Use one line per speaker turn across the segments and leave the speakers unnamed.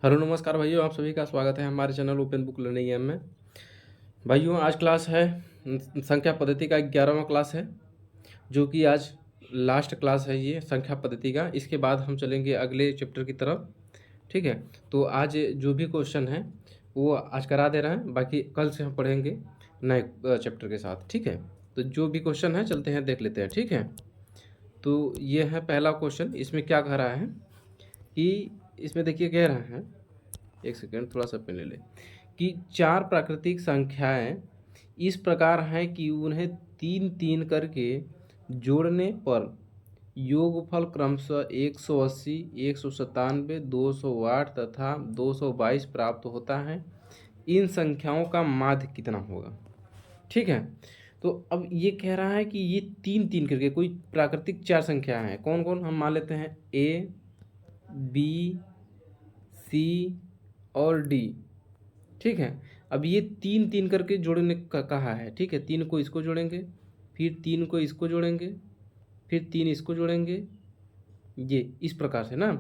Hello नमस्कार भाइयों, आप सभी का स्वागत है हमारे channel open book learning M में। भाइयों आज क्लास है संख्या पद्धति का 11वां क्लास है, जो कि आज लास्ट क्लास है ये संख्या पद्धति का। इसके बाद हम चलेंगे अगले चैप्टर की तरफ। ठीक है, तो आज जो भी क्वेश्चन है वो आज करा दे रहे हैं, बाकी कल से हम पढ़ेंगे नए चैप्टर के साथ। ठीक है, तो जो भी क्वेश्चन है चलते हैं देख लेते हैं। ठीक है, तो ये है पहला क्वेश्चन। इसमें क्या कह रहा है कि इसमें देखिए कह रहा है, एक सेकेंड थोड़ा सा पेन ले ले, कि चार प्राकृतिक संख्याएं इस प्रकार हैं कि उन्हें तीन तीन करके जोड़ने पर योगफल क्रमशः 180, 197, 208 तथा 222 प्राप्त होता है। इन संख्याओं का माध्य कितना होगा? ठीक है, तो अब ये कह रहा है कि ये तीन तीन करके कोई प्राकृतिक चार संख्या हैं। कौन कौन? हम मान लेते हैं ए, बी, सी और डी। ठीक है, अब ये तीन तीन करके जोड़ने का कहा है। ठीक है, तीन को इसको जोड़ेंगे, फिर तीन को इसको जोड़ेंगे, फिर तीन इसको जोड़ेंगे, ये इस प्रकार से ना।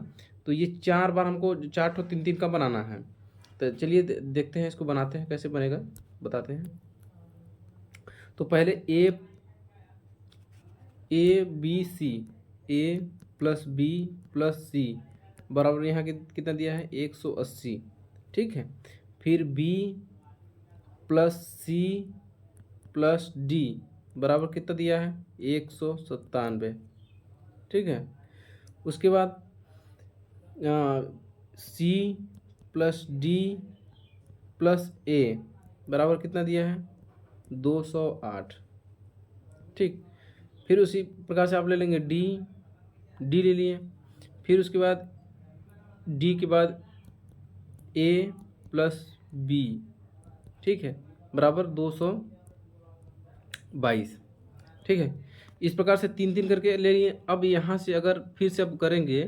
तो ये चार बार हमको चार ठो तीन तीन का बनाना है। तो चलिए देखते हैं, इसको बनाते हैं कैसे बनेगा, बताते हैं। तो पहले A B C, A plus B plus C बराबर यहाँ कितना दिया है? 180। ठीक है, फिर B plus C plus D बराबर कितना दिया है? 197। ठीक है, उसके बाद C plus D plus A बराबर कितना दिया है? 208। ठीक, फिर उसी प्रकार से आप ले लेंगे डी ले लिए, फिर उसके बाद डी के बाद ए प्लस बी, ठीक है, बराबर 222। ठीक है, इस प्रकार से तीन तीन करके ले लिए। अब यहाँ से अगर फिर से अब करेंगे,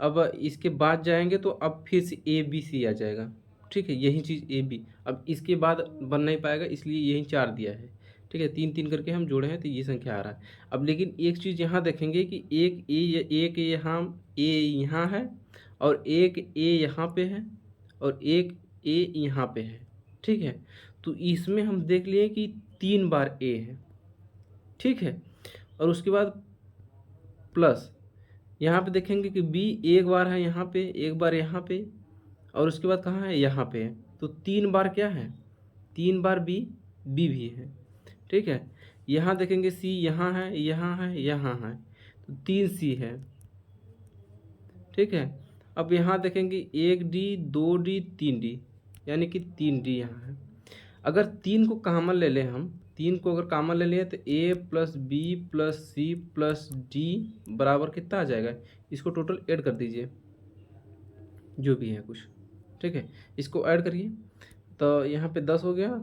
अब इसके बाद जाएंगे तो अब फिर से ए बी सी आ जाएगा। ठीक है, यही चीज़ ए बी, अब इसके बाद बन नहीं पाएगा, इसलिए यही चार दिया है। ठीक है, तीन तीन करके हम जोड़े हैं तो ये संख्या आ रहा है। अब लेकिन एक चीज़ यहाँ देखेंगे कि एक ए यहाँ है और एक ए यहाँ पे है और एक ए यहाँ पे है। ठीक है, तो इसमें हम देख लिए कि तीन बार ए है। ठीक है, और उसके बाद प्लस यहाँ पे देखेंगे कि बी एक बार है यहाँ पे, एक बार यहाँ पे, और उसके बाद कहाँ है? यहाँ पे है। तो तीन बार क्या है? तीन बार बी भी है। ठीक है, यहाँ देखेंगे सी यहाँ है, यहाँ है, यहाँ है, तो तीन सी है। ठीक है, अब यहाँ देखेंगे एक डी, दो डी, तीन डी, यानी कि तीन डी यहाँ है। अगर तीन को कॉमन ले लें, हम तीन को अगर कॉमन ले लें तो A plus B plus C plus D बराबर कितना आ जाएगा? इसको टोटल ऐड कर दीजिए जो भी है कुछ। ठीक है, इसको ऐड करिए तो यहाँ पे 10 हो गया,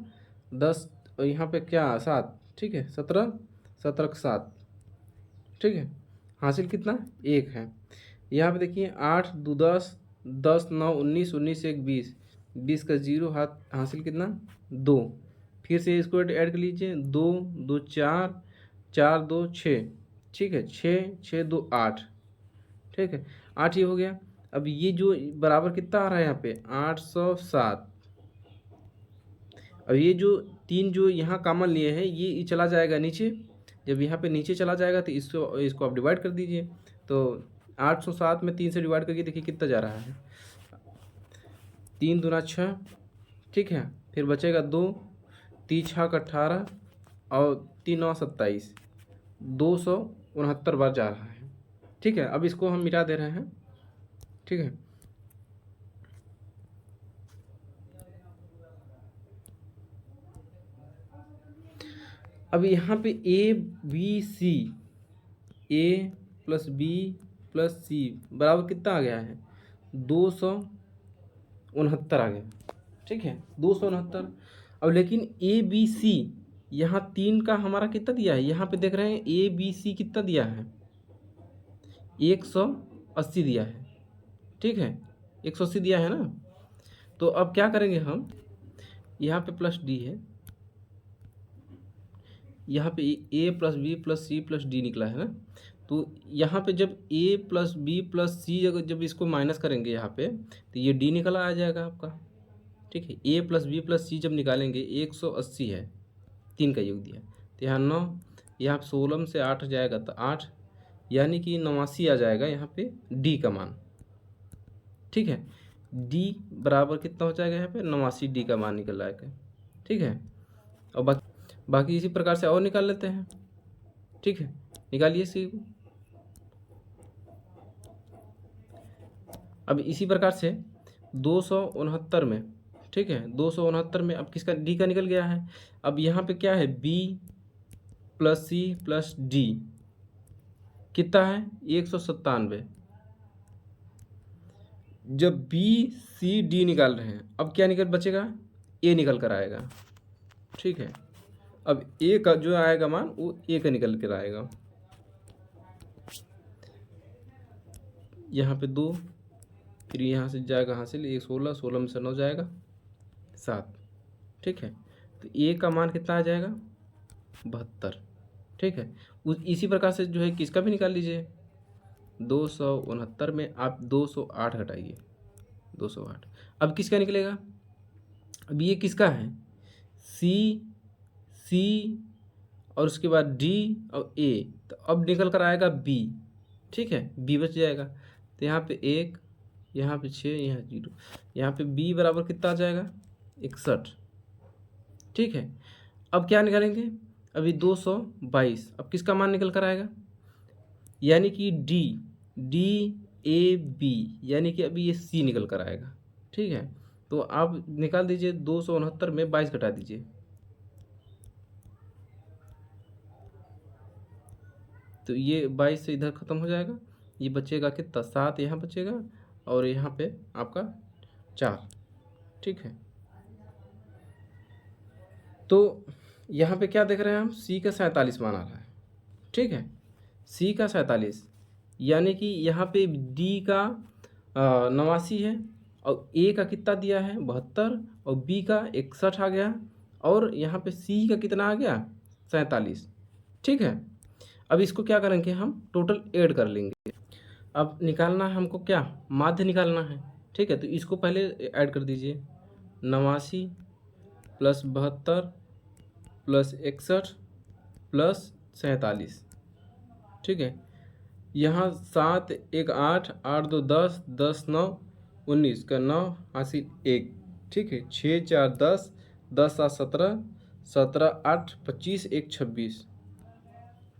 10 और यहाँ पे क्या 7। ठीक है, 17, 17 का 7। ठीक है, हासिल कितना? एक है। यहाँ पे देखिए 8 2 10, 10 9 19, 19 1 20, 20 का जीरो हासिल कितना? 2। फिर से इसको ऐड कर लीजिए, 2 2 4, 4 2 6। ठीक है, 6 6 2 8। ठीक है, 8 ये हो गया। अब ये जो बराबर कितना आ रहा है यहाँ पे? 807। अब ये जो तीन जो यहाँ कॉमन लिए हैं ये चला जाएगा नीचे। जब यहाँ पे नीचे चला जाएगा तो इसको आप डिवाइड कर दीजिए। तो 807 में 3 से डिवाइड करके देखिए कितना जा रहा है? 3 दूना 6। ठीक है, फिर बचेगा 2, 3 6 का 18 और 3 9 27, 269 बार जा रहा है। ठीक है, अब इसको हम मिटा दे रहे हैं। ठीक है, अब यहाँ पे A B C, A plus B plus C बराबर कितना आ गया है? 269 आ गया। ठीक है, 269। अब लेकिन ए बी सी यहाँ तीन का हमारा कितना दिया है? यहाँ पे देख रहे हैं ए बी सी कितना दिया है? 180 दिया है। ठीक है, 180 दिया है ना। तो अब क्या करेंगे हम, यहाँ पे प्लस डी है, यहाँ पे A plus B plus C plus D निकला है ना। तो यहाँ पे जब a plus B plus C अगर जब इसको माइनस करेंगे यहाँ पे तो ये d निकल आ जाएगा आपका। ठीक है, a प्लस बी प्लस सी जब निकालेंगे 180 है, 3 का योग दिया तो यहाँ 9, यहाँ 16 में से 8 जाएगा तो 8, यानी कि 89 आ जाएगा यहाँ पे d का मान। ठीक है, d बराबर कितना हो जाएगा यहाँ पे 89 d का मान निकल आएगा। ठीक है, और बाकी इसी प्रकार से और निकाल लेते हैं। ठीक है, निकालिए सी को। अब इसी प्रकार से 269 में, ठीक है, 269 में अब किसका डी का निकल गया है। अब यहाँ पे क्या है, B plus C plus D कितना है 197। जब बी सी डी निकाल रहे हैं अब क्या निकल बचेगा, ए निकल कर आएगा। ठीक है, अब ए का जो आएगा मान वो ए का निकल कर आएगा। यहाँ पे 2, फिर यहाँ से जाएगा हासिल 1 16, 16 में से 9 जाएगा 7। ठीक है, तो ए का मान कितना आ जाएगा 72। ठीक है, इसी प्रकार से जो है किसका भी निकाल लीजिए। 269 में आप 208 घटाइए, 208। अब किसका निकलेगा, अब ये किसका है, सी सी और उसके बाद डी और ए, तो अब निकल कर आएगा बी। ठीक है, बी बच जाएगा तो यहाँ पे 1, यहाँ पे 6, यहाँ 0, यहाँ पे बी बराबर कितना आ जाएगा 61। ठीक है, अब क्या निकालेंगे, अभी 222, अब किसका मान निकल कर आएगा, यानी कि डी डी ए बी, यानी कि अभी ये सी निकल कर आएगा। ठीक है, तो आप निकाल दीजिए 269 में 22 घटा दीजिए, तो ये 22 से इधर ख़त्म हो जाएगा, ये बचेगा कितना 7 यहाँ बचेगा और यहाँ पे आपका 4। ठीक है, तो यहाँ पे क्या देख रहे हैं हम, सी का 47 मान आ रहा है। ठीक है, सी का 47, यानी कि यहाँ पे डी का 89 है और ए का कितना दिया है 72 और बी का 61 आ गया और यहाँ पे सी का कितना आ गया 47। ठीक है, अब इसको क्या करेंगे हम टोटल ऐड कर लेंगे। अब निकालना है हमको क्या, माध्य निकालना है। ठीक है, तो इसको पहले ऐड कर दीजिए, 89 प्लस 72 प्लस 61 प्लस 47। ठीक है, यहाँ 7 1 8, 8 2 10, 10 9 19 का 9 हासिल 1। ठीक है, 6 4 10, 10 7 17, 17 8 25, 1 26।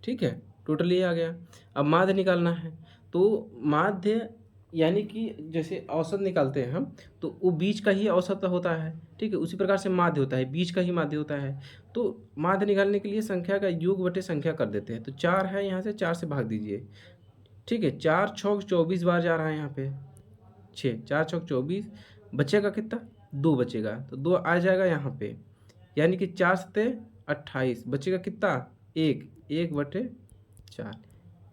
ठीक है, टोटल ये आ गया। अब माध्य निकालना है, तो माध्य यानी कि जैसे औसत निकालते हैं हम तो वो बीच का ही औसत होता है। ठीक है, उसी प्रकार से माध्य होता है, बीच का ही माध्य होता है। तो माध्य निकालने के लिए संख्या का योग बटे संख्या कर देते हैं। तो 4 है, यहाँ से 4 से भाग दीजिए। ठीक है, 4 छौक 24 बार जा रहा है यहाँ पे 6, 4 छौक 24, बचेगा कितना 2 बचेगा, तो 2 आ जाएगा यहाँ पे, यानी कि 4 सत्ते 28, बचेगा कितना 1 बटे 4।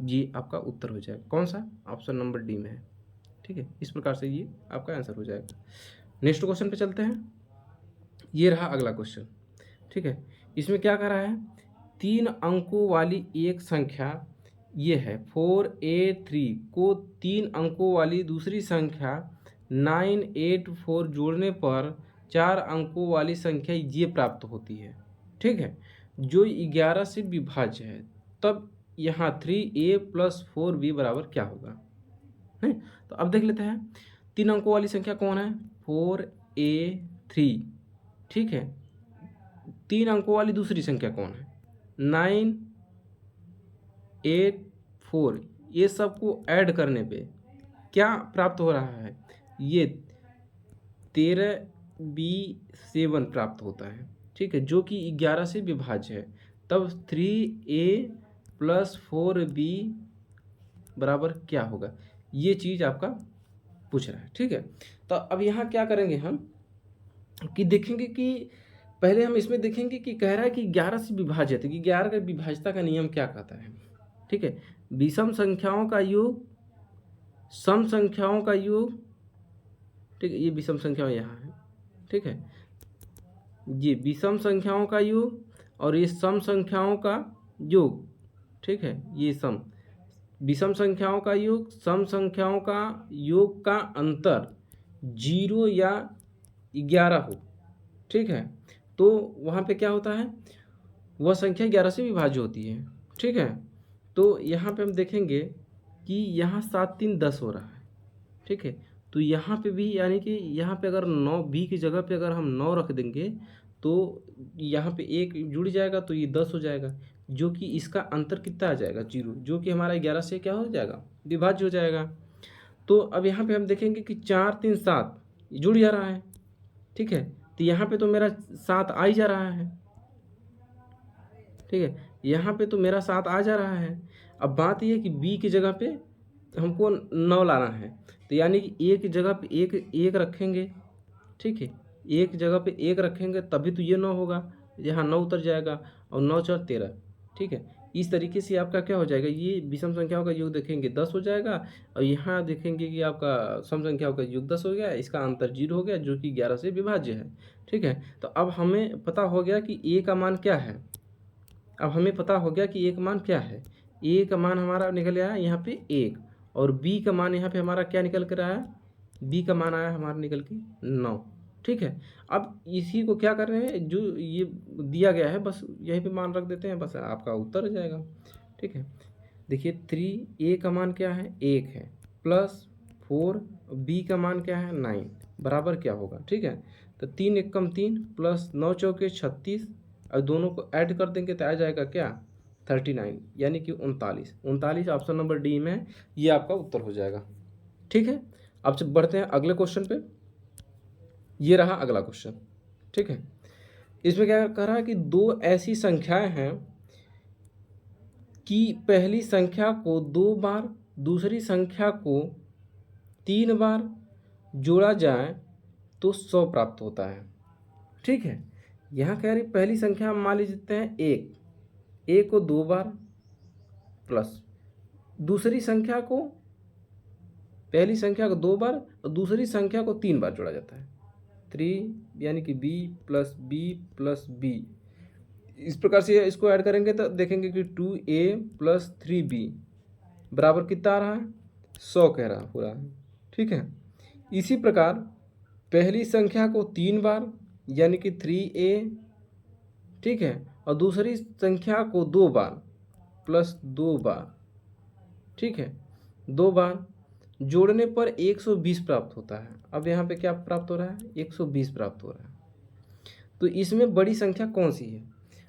ये आपका उत्तर हो जाएगा, कौन सा, ऑप्शन नंबर डी में है। ठीक है, इस प्रकार से ये आपका आंसर हो जाएगा। नेक्स्ट क्वेश्चन पे चलते हैं, ये रहा अगला क्वेश्चन। ठीक है, इसमें क्या कर रहा है, 3 अंकों वाली एक संख्या ये है 483 को 3 अंकों वाली दूसरी संख्या 984 जोड़ने पर 4 अंकों वाली संख्या ये प्राप्त होती है। ठीक है, जो 11 से विभाज्य है, तब यहाँ 3a प्लस 4b बराबर क्या होगा है। तो अब देख लेते हैं 3 अंकों वाली संख्या कौन है 4a3। ठीक है, 3 अंकों वाली दूसरी संख्या कौन है 984। ये सबको ऐड करने पे क्या प्राप्त हो रहा है, ये 13b7 प्राप्त होता है। ठीक है, जो कि 11 से विभाज्य है, तब 3a प्लस 4b बराबर क्या होगा, ये चीज़ आपका पूछ रहा है। ठीक है, तो अब यहाँ क्या करेंगे हम कि देखेंगे कि पहले हम इसमें देखेंगे कि कह रहा है कि 11 से विभाजित है, कि 11 का विभाज्यता का नियम क्या कहता है। ठीक है, विषम संख्याओं का योग सम संख्याओं का योग। ठीक है, ये विषम संख्या यहाँ है। ठीक है, ये विषम संख्याओं का योग और ये सम संख्याओं का योग। ठीक है, ये सम विषम संख्याओं का योग सम संख्याओं का योग का अंतर 0 या 11 हो, ठीक है, तो वहाँ पे क्या होता है, वह संख्या 11 से विभाज्य होती है, ठीक है। तो यहाँ पे हम देखेंगे कि यहाँ 7 3 10 हो रहा है, ठीक है। तो यहाँ पे भी यानी कि यहाँ पे अगर 9 बी की जगह पे अगर हम 9 रख देंगे तो यहाँ पे 1 जुड़ जाएगा तो ये 10 हो जाएगा, जो कि इसका अंतर कितना आ जाएगा 0, जो कि हमारा 11 से क्या हो जाएगा, विभाज्य हो जाएगा। तो अब यहाँ पे हम देखेंगे कि 4 3 7 जुड़ जा रहा है, ठीक है। तो यहाँ पे तो मेरा 7 आ ही जा रहा है, ठीक है, यहाँ पे तो मेरा 7 आ जा रहा है। अब बात यह है कि बी की जगह पे हमको 9 लाना है, तो यानी कि एक जगह पे एक एक रखेंगे, ठीक है, एक जगह पे एक रखेंगे तभी तो ये 9 होगा, यहाँ 9 उतर जाएगा और 9 4 13, ठीक है। इस तरीके से आपका क्या हो जाएगा, ये विषम संख्याओं का योग देखेंगे 10 हो जाएगा, और यहाँ देखेंगे कि आपका सम संख्याओं का योग 10 हो गया, इसका अंतर 0 हो गया, जो कि 11 से विभाज्य है, ठीक है। तो अब हमें पता हो गया कि ए का मान क्या है, अब हमें पता हो गया कि ए का मान क्या है, ए का मान हमारा निकल आया यहाँ पे 1, और बी का मान यहाँ पे हमारा क्या निकल कर आया, बी का मान आया हमारा निकल के 9, ठीक है। अब इसी को क्या कर रहे हैं, जो ये दिया गया है बस यहीं पे मान रख देते हैं, बस आपका उत्तर हो जाएगा, ठीक है। देखिए 3 ए का मान क्या है 1 है, प्लस 4 बी का मान क्या है 9 बराबर क्या होगा, ठीक है। तो 3 1 कम 3 प्लस 9 चौके 36, और दोनों को ऐड कर देंगे तो आ जाएगा क्या 39, यानी कि 39 39 ऑप्शन नंबर डी में ये आपका उत्तर हो जाएगा, ठीक है। अब जब बढ़ते हैं अगले क्वेश्चन पे, ये रहा अगला क्वेश्चन, ठीक है। इसमें क्या कह रहा है कि दो ऐसी संख्याएं हैं कि पहली संख्या को 2 बार दूसरी संख्या को 3 बार जोड़ा जाए तो 100 प्राप्त होता है, ठीक है। यहाँ कह रही पहली संख्या हम मान लीजिए हैं 1, ए को 2 बार प्लस दूसरी संख्या को, पहली संख्या को 2 बार और दूसरी संख्या को 3 बार जोड़ा जाता है, 3 यानी कि प्लस बी, इस प्रकार से इसको ऐड करेंगे तो देखेंगे कि 2a प्लस 3b बराबर कितना आ रहा है 100 कह रहा पूरा, ठीक है। इसी प्रकार पहली संख्या को 3 बार यानी कि 3a, ठीक है, और दूसरी संख्या को 2 बार प्लस 2 बार, ठीक है, 2 बार जोड़ने पर 120 प्राप्त होता है। अब यहाँ पे क्या प्राप्त हो रहा है 120 प्राप्त हो रहा है। तो इसमें बड़ी संख्या कौन सी है,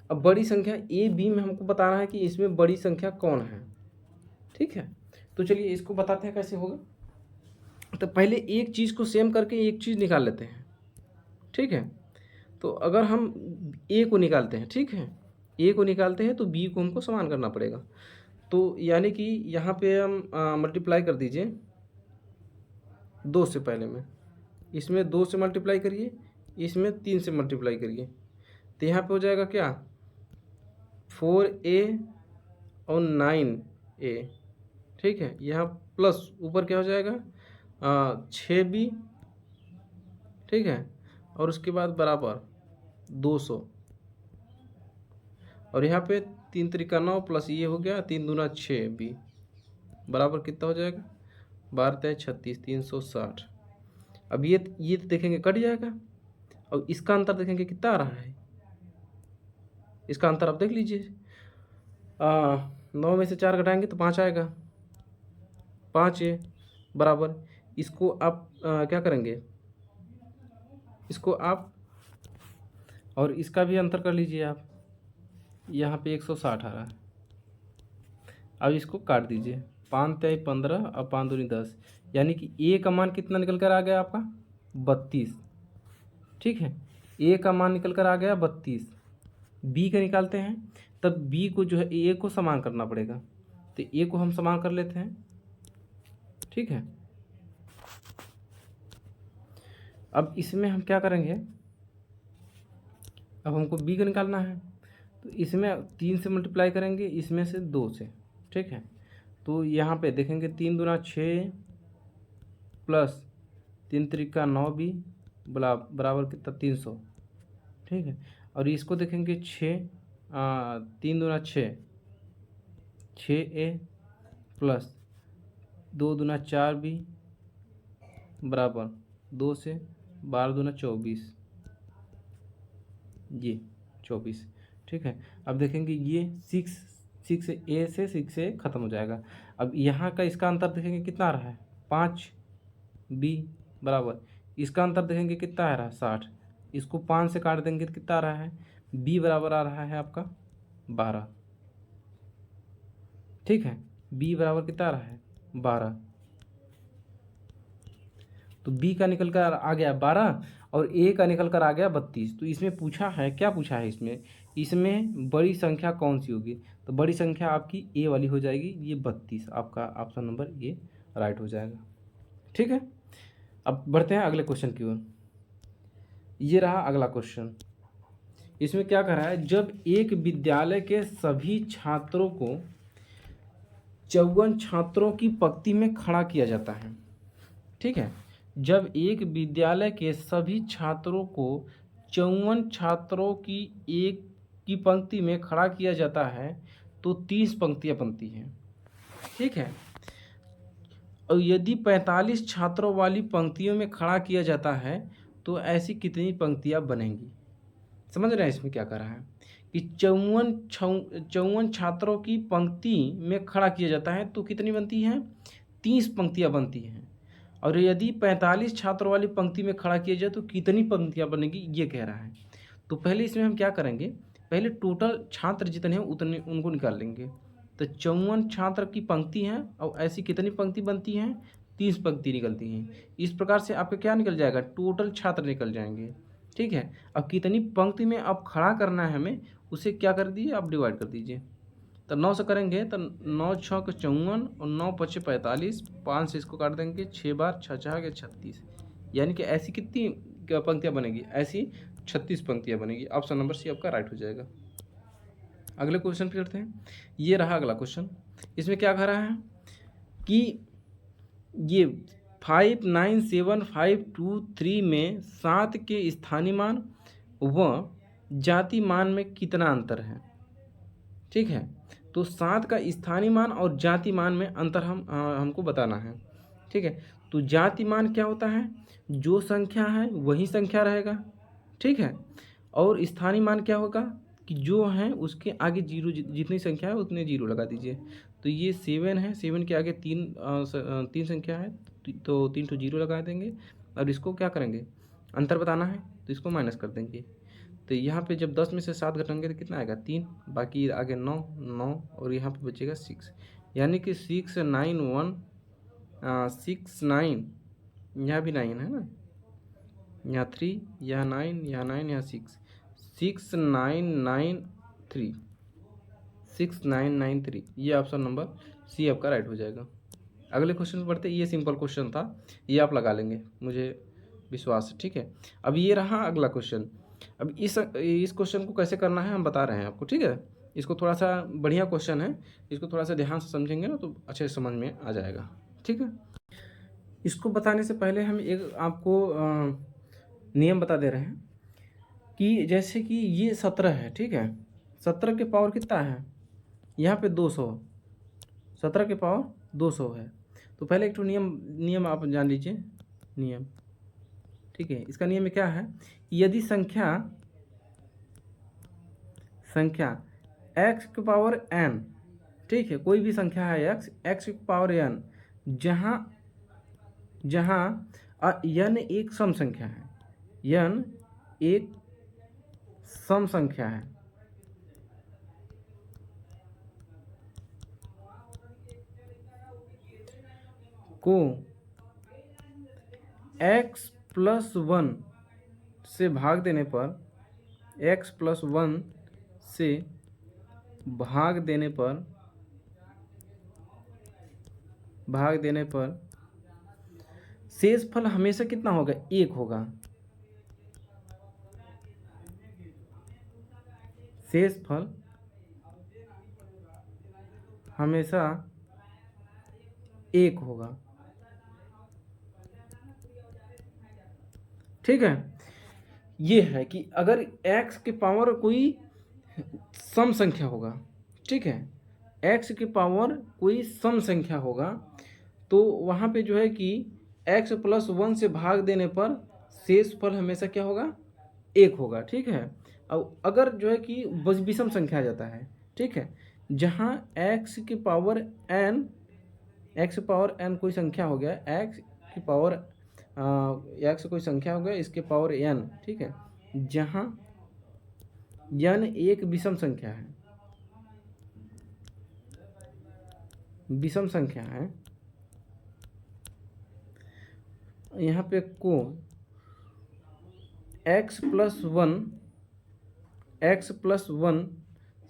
अब बड़ी संख्या ए बी में हमको बताना है कि इसमें बड़ी संख्या कौन है, ठीक है। तो चलिए इसको बताते हैं कैसे होगा। तो पहले एक चीज़ को सेम करके एक चीज़ निकाल लेते हैं, ठीक है। तो अगर हम ए को निकालते हैं, ठीक है, ए को निकालते हैं तो बी को हमको समान करना पड़ेगा। तो यानी कि यहाँ पे हम मल्टीप्लाई कर दीजिए 2 से, पहले में इसमें 2 से मल्टीप्लाई करिए, इसमें 3 से मल्टीप्लाई करिए, तो यहाँ पे हो जाएगा क्या 4a और 9a, ठीक है। यहाँ प्लस ऊपर क्या हो जाएगा 6b, ठीक है, और उसके बाद बराबर 200, और यहाँ पे 3 त्रिका 9 प्लस ये हो गया 3 दूना 6b बराबर कितना हो जाएगा 12 3 36 360। अब ये तो देखेंगे कट जाएगा, और इसका अंतर देखेंगे कितना आ रहा है, इसका अंतर आप देख लीजिए 9 में से 4 घटाएंगे तो 5 आएगा, 5 है बराबर, इसको आप क्या करेंगे, इसको आप और इसका भी अंतर कर लीजिए आप, यहाँ पे 160 आ रहा है। अब इसको काट दीजिए 5 3 15 और 5 दूनी 10, यानी कि ए का मान कितना निकल कर आ गया आपका 32, ठीक है, ए का मान निकल कर आ गया 32। बी का निकालते हैं तब बी को जो है ए को समान करना पड़ेगा, तो ए को हम समान कर लेते हैं, ठीक है। अब इसमें हम क्या करेंगे, अब हमको बी का निकालना है, तो इसमें 3 से मल्टीप्लाई करेंगे, इसमें से 2 से, ठीक है। तो यहाँ पे देखेंगे 3 दूना 6 प्लस 3 त्रिका 9b बराबर कितना 300, ठीक है। और इसको देखेंगे 3 दूना 6 6a प्लस 2 दूना 4 बी बराबर 2 से 12 दूना 24, ये 24। ठीक है, अब देखेंगे ये 6 ए से 6 से ख़त्म हो जाएगा। अब यहाँ का इसका अंतर देखेंगे कितना आ रहा है 5 बी बराबर, इसका अंतर देखेंगे कितना आ रहा है 60, इसको 5 से काट देंगे तो कितना आ रहा है बी बराबर आ रहा है आपका 12। ठीक है, बी बराबर कितना आ रहा है 12, तो बी का निकल कर आ गया 12 और ए का निकल कर आ गया 32। तो इसमें पूछा है, क्या पूछा है इसमें, इसमें बड़ी संख्या कौन सी होगी, तो बड़ी संख्या आपकी ए वाली हो जाएगी, ये 32 आपका ऑप्शन नंबर ये राइट हो जाएगा। ठीक है, अब बढ़ते हैं अगले क्वेश्चन की ओर। ये रहा अगला क्वेश्चन। इसमें क्या कह रहा है, जब एक विद्यालय के सभी छात्रों को 54 छात्रों की पंक्ति में खड़ा किया जाता है। ठीक है, जब एक विद्यालय के सभी छात्रों को 54 छात्रों की एक की पंक्ति में खड़ा किया जाता है तो 30 पंक्तियां बनती हैं। ठीक है, और यदि 45 छात्रों वाली पंक्तियों में खड़ा किया जाता है तो ऐसी कितनी पंक्तियां बनेंगी। समझ रहे हैं इसमें क्या कर रहा है कि 54 छात्रों की पंक्ति में खड़ा किया जाता है तो कितनी बनती हैं 30 पंक्तियां बनती हैं, और यदि 45 छात्रों वाली पंक्ति में खड़ा किया जाए तो कितनी पंक्तियां बनेगी ये कह रहा है। तो पहले इसमें हम क्या करेंगे, पहले टोटल छात्र जितने हैं उतने उनको निकाल लेंगे। तो 54 छात्र की पंक्ति हैं और ऐसी कितनी पंक्ति बनती हैं 30 पंक्ति निकलती हैं। इस प्रकार से आपका क्या निकल जाएगा, टोटल छात्र निकल जाएंगे। ठीक है, अब कितनी पंक्ति में अब खड़ा करना है हमें, उसे क्या कर दीजिए आप डिवाइड कर दीजिए। तो 9 से करेंगे तो 9 6 के 54 और 9 5 45, 5 से इसको काट देंगे 6 बार 6 6 के 36, यानी कि ऐसी कितनी पंक्तियां बनेगी, ऐसी 36 पंक्तियां बनेगी। ऑप्शन नंबर सी आपका राइट हो जाएगा। अगले क्वेश्चन पे चलते हैं। ये रहा अगला क्वेश्चन। इसमें क्या कह रहा है कि ये 59753 में 7 के स्थानीय मान व जाति मान में कितना अंतर है। ठीक है, तो 7 का स्थानीय मान और जाति मान में अंतर हमको बताना है। ठीक है, तो जाति मान क्या होता है, जो संख्या है वही संख्या रहेगा। ठीक है, और स्थानीय मान क्या होगा कि जो है उसके आगे जीरो, जितनी संख्या है उतने जीरो लगा दीजिए। तो ये 7 है, 7 के आगे 3 संख्या है तो 3 तो जीरो लगा देंगे, और इसको क्या करेंगे अंतर बताना है तो इसको माइनस कर देंगे। तो यहाँ पे जब 10 में से 7 घटाएंगे तो कितना आएगा 3, बाकी आगे 9 9 और यहाँ पे बचेगा 6, यानी कि 6 9 1 6 9, यहाँ भी 9 है ना, यहाँ 3, यहाँ 9, यहाँ 9, यहाँ 6, 6 9 9 3, 6 9 9 3, ये ऑप्शन नंबर सी आपका राइट हो जाएगा। अगले क्वेश्चन पर बढ़ते, ये सिंपल क्वेश्चन था, ये आप लगा लेंगे मुझे विश्वास है। ठीक है, अब ये रहा अगला क्वेश्चन। अब इस क्वेश्चन को कैसे करना है हम बता रहे हैं आपको। ठीक है, इसको थोड़ा सा बढ़िया क्वेश्चन है, इसको थोड़ा सा ध्यान से समझेंगे ना तो अच्छे समझ में आ जाएगा। ठीक है, इसको बताने से पहले हम एक आपको नियम बता दे रहे हैं कि जैसे कि ये 17 है। ठीक है, 17 के पावर कितना है, यहाँ पे 200, 17 के पावर 200 है। तो पहले एक तो नियम आप जान लीजिए, नियम। ठीक है, इसका नियम में क्या है, यदि संख्या x के पावर n, ठीक है, कोई भी संख्या है x के पावर n, जहाँ n एक सम संख्या है, n एक सम संख्या है, को x प्लस 1 से भाग देने पर, x प्लस 1 से भाग देने पर शेष फल हमेशा कितना होगा, 1 होगा। शेष फल हमेशा 1 होगा। ठीक है, ये है कि अगर x के पावर कोई सम संख्या होगा, ठीक है, x की पावर कोई सम संख्या होगा तो वहाँ पे जो है कि x प्लस 1 से भाग देने पर शेष फल हमेशा क्या होगा, 1 होगा। ठीक है। अब अगर जो है कि विषम संख्या आ जाता है, ठीक है, जहाँ x की पावर n कोई संख्या हो गया, x की पावर x कोई संख्या हो गया, इसके पावर n, ठीक है, जहाँ n एक विषम संख्या है, विषम संख्या है, यहाँ पे को x प्लस वन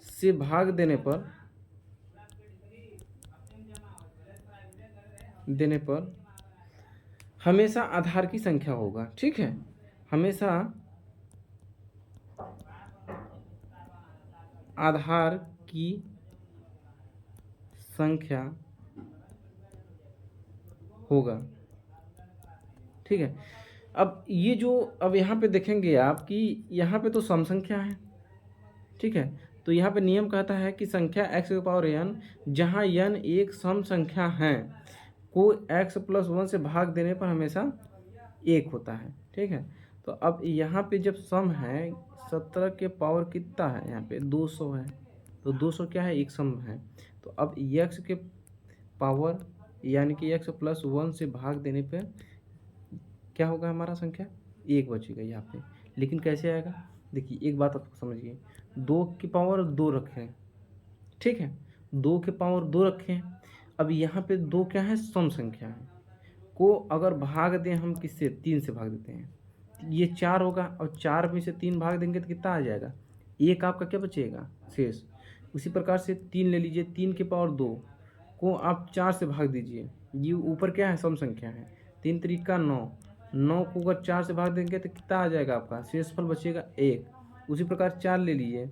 से भाग देने पर हमेशा आधार की संख्या होगा। ठीक है, हमेशा आधार की संख्या होगा। ठीक है। अब ये जो अब यहाँ पे देखेंगे आप कि यहाँ पे तो सम संख्या है। ठीक है, तो यहाँ पे नियम कहता है कि संख्या x की पावर n जहाँ n एक सम संख्या है को x प्लस 1 से भाग देने पर हमेशा 1 होता है। ठीक है, तो अब यहाँ पे जब सम है 17 के पावर कितना है, यहाँ पे 200 है, तो 200 क्या है, एक सम है। तो अब x के पावर यानी कि x प्लस 1 से भाग देने पे क्या होगा, हमारा संख्या 1 बचेगा यहाँ पे। लेकिन कैसे आएगा, देखिए एक बात आप समझिए, 2 की पावर 2 रखें, ठीक है, 2 के पावर 2 रखें। अब यहाँ पे 2 क्या है, सम संख्या है, को अगर भाग दें हम किससे, 3 से भाग देते हैं, ये 4 होगा, और 4 में से 3 भाग देंगे तो कितना आ जाएगा, 1 आपका क्या बचेगा, शेष। उसी प्रकार से 3 ले लीजिए, 3 के पावर 2 को आप 4 से भाग दीजिए, ये ऊपर क्या है, सम संख्या है, 3 तरीका 9, 9 को अगर 4 से भाग देंगे तो कितना आ जाएगा आपका, शेषफल बचेगा 1। उसी प्रकार 4 ले लीजिए,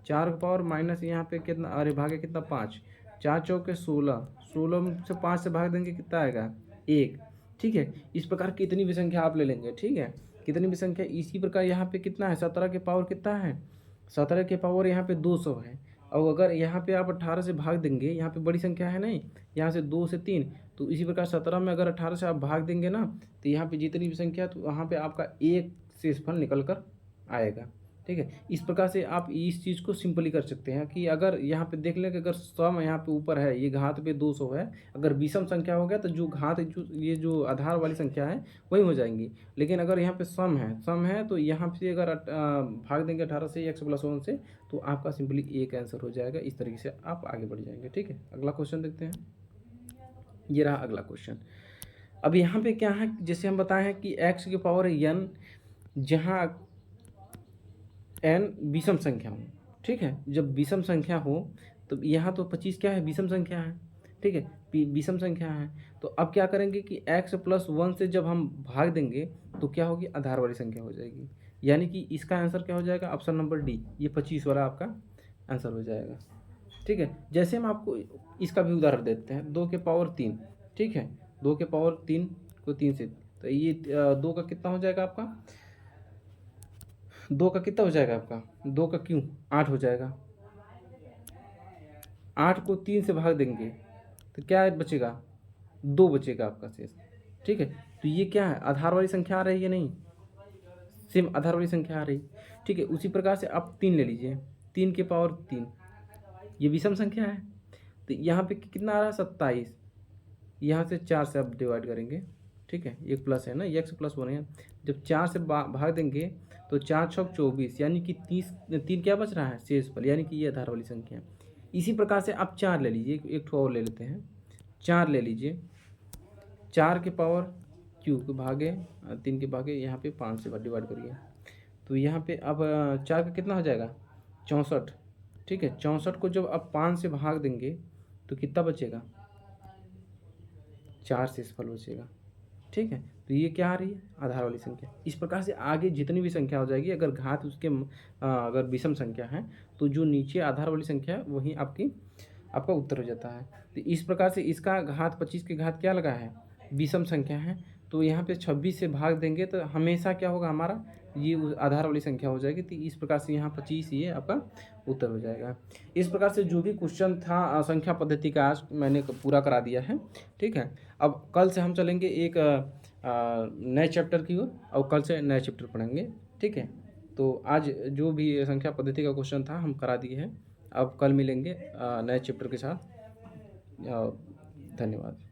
4 का पावर माइनस यहाँ पे कितना, अरे भागे कितना, 5, 4 चौके 16, 16 से 5 से भाग देंगे कितना आएगा, 1। ठीक है, इस प्रकार कितनी भी संख्या आप ले लेंगे, ठीक है, कितनी भी संख्या। इसी प्रकार यहाँ पे कितना है, 17 के पावर कितना है, 17 के पावर यहाँ पे 200 है। और अगर यहाँ पे आप 18 से भाग देंगे, यहाँ पे बड़ी संख्या है नहीं, यहाँ से 2 से 3, तो इसी प्रकार 17 में अगर 18 से आप भाग देंगे ना, तो यहाँ पे जितनी भी संख्या, तो वहाँ पे आपका 1 शेषफल निकल कर आएगा। ठीक है, इस प्रकार से आप इस चीज़ को सिंपली कर सकते हैं कि अगर यहाँ पे देख लें कि अगर सम यहाँ पे ऊपर है, ये घात पे 200 है, अगर विषम संख्या हो गया तो जो घात ये जो आधार वाली संख्या है वही हो जाएंगी। लेकिन अगर यहाँ पे सम है तो यहाँ से अगर भाग देंगे 18 से x प्लस 1 से, तो आपका सिंपली एक आंसर हो जाएगा। इस तरीके से आप आगे बढ़ जाएंगे। ठीक है, अगला क्वेश्चन देखते हैं। ये रहा अगला क्वेश्चन। अब यहाँ पे क्या है, जैसे हम बताए हैं कि x की पावर n जहाँ n विषम संख्या हो, ठीक है, जब विषम संख्या हो तो यहाँ तो 25 क्या है, विषम संख्या है, ठीक है, विषम संख्या है। तो अब क्या करेंगे कि x प्लस 1 से जब हम भाग देंगे तो क्या होगी, आधार वाली संख्या हो जाएगी। यानी कि इसका आंसर क्या हो जाएगा, ऑप्शन नंबर डी, ये 25 वाला आपका आंसर हो जाएगा। ठीक है, जैसे हम आपको इसका भी उदाहरण देते हैं, 2 के पावर 3, ठीक है, 2 के पावर 3 को 3 से, तो ये 2 का कितना हो जाएगा आपका, 2 का कितना हो जाएगा आपका, 2 का क्यों 8 हो जाएगा। 8 को 3 से भाग देंगे तो क्या बचेगा, 2 बचेगा आपका शेष। ठीक है, तो ये क्या है, आधार वाली संख्या आ रही है, नहीं, सेम आधार वाली संख्या आ रही। ठीक है, उसी प्रकार से आप 3 ले लीजिए, 3 के पावर 3, ये विषम संख्या है, तो यहाँ पे कितना आ रहा है, 27, यहाँ से 4 से आप डिवाइड करेंगे। ठीक है, एक प्लस है ना, x प्लस 1 है, जब 4 से भाग देंगे तो 4 छक 24, यानी कि 3 क्या बच रहा है, शेषफल, यानी कि ये आधार वाली संख्या है। इसी प्रकार से आप 4 ले लीजिए, एक ठो और ले लेते हैं, 4 ले लीजिए, 4 के पावर क्यू के भागे 3 के भागे यहाँ पे 5 से डिवाइड करिए, तो यहाँ पे अब 4 का कितना हो जाएगा, 64। ठीक है, 64 को जब आप 5 से भाग देंगे तो कितना बचेगा, 4 शेषफल बचेगा। ठीक है, तो ये क्या आ रही है, आधार वाली संख्या। इस प्रकार से आगे जितनी भी संख्या हो जाएगी, अगर घात उसके अगर विषम संख्या है तो जो नीचे आधार वाली संख्या है वही आपका उत्तर हो जाता है। तो इस प्रकार से इसका घात 25 के घात क्या लगा है, विषम संख्या है, तो यहाँ पे 26 से भाग देंगे तो हमेशा क्या होगा हमारा, ये आधार वाली संख्या हो जाएगी। तो इस प्रकार से यहाँ 25 ये आपका उत्तर हो जाएगा। इस प्रकार से जो भी क्वेश्चन था संख्या पद्धति का आज मैंने पूरा करा दिया है। ठीक है, अब कल से हम चलेंगे एक नए चैप्टर की ओर, और कल से नए चैप्टर पढ़ेंगे। ठीक है, तो आज जो भी संख्या पद्धति का क्वेश्चन था हम करा दिए हैं। अब कल मिलेंगे नए चैप्टर के साथ। धन्यवाद।